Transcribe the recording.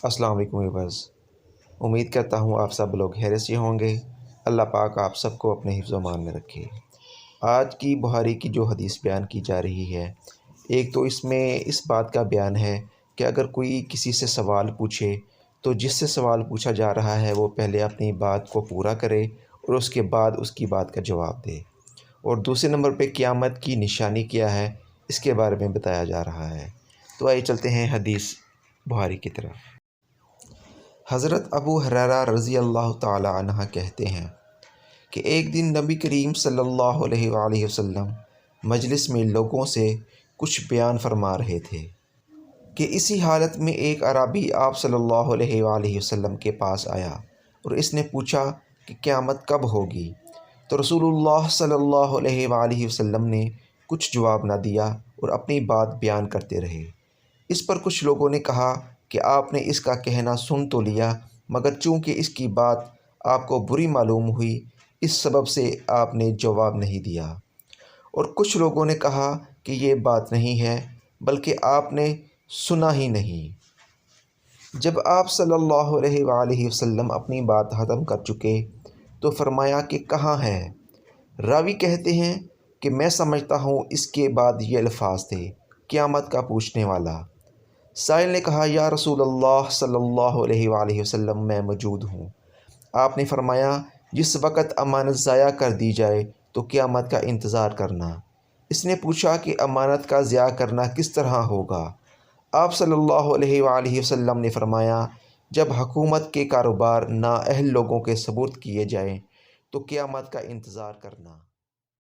السلام علیکم ویورز، امید کرتا ہوں آپ سب لوگ خیریت سے ہوں گے۔ اللہ پاک آپ سب کو اپنے حفظ و امان میں رکھے۔ آج کی بخاری کی جو حدیث بیان کی جا رہی ہے، ایک تو اس میں اس بات کا بیان ہے کہ اگر کوئی کسی سے سوال پوچھے تو جس سے سوال پوچھا جا رہا ہے وہ پہلے اپنی بات کو پورا کرے اور اس کے بعد اس کی بات کا جواب دے۔ اور دوسرے نمبر پہ قیامت کی نشانی کیا ہے، اس کے بارے میں بتایا جا رہا ہے۔ تو آئیے چلتے ہیں حدیث بخاری کی طرف۔ حضرت ابو ہریرہ رضی اللہ تعالی عنہ کہتے ہیں کہ ایک دن نبی کریم صلی اللہ علیہ وآلہ وسلم مجلس میں لوگوں سے کچھ بیان فرما رہے تھے کہ اسی حالت میں ایک اعرابی آپ صلی اللہ علیہ وآلہ وسلم کے پاس آیا اور اس نے پوچھا کہ قیامت کب ہوگی؟ تو رسول اللہ صلی اللہ علیہ وآلہ وسلم نے کچھ جواب نہ دیا اور اپنی بات بیان کرتے رہے۔ اس پر کچھ لوگوں نے کہا کہ آپ نے اس کا کہنا سن تو لیا، مگر چونکہ اس کی بات آپ کو بری معلوم ہوئی اس سبب سے آپ نے جواب نہیں دیا۔ اور کچھ لوگوں نے کہا کہ یہ بات نہیں ہے بلکہ آپ نے سنا ہی نہیں۔ جب آپ صلی اللہ علیہ وآلہ وسلم اپنی بات ختم کر چکے تو فرمایا کہ کہاں ہے؟ راوی کہتے ہیں کہ میں سمجھتا ہوں اس کے بعد یہ الفاظ تھے، قیامت کا پوچھنے والا۔ سائل نے کہا یا رسول اللہ صلی اللہ علیہ وآلہ وسلم میں موجود ہوں۔ آپ نے فرمایا جس وقت امانت ضائع کر دی جائے تو قیامت کا انتظار کرنا۔ اس نے پوچھا کہ امانت کا ضائع کرنا کس طرح ہوگا؟ آپ صلی اللہ علیہ وآلہ وسلم نے فرمایا جب حکومت کے کاروبار نااہل لوگوں کے سپرد کیے جائیں تو قیامت کا انتظار کرنا۔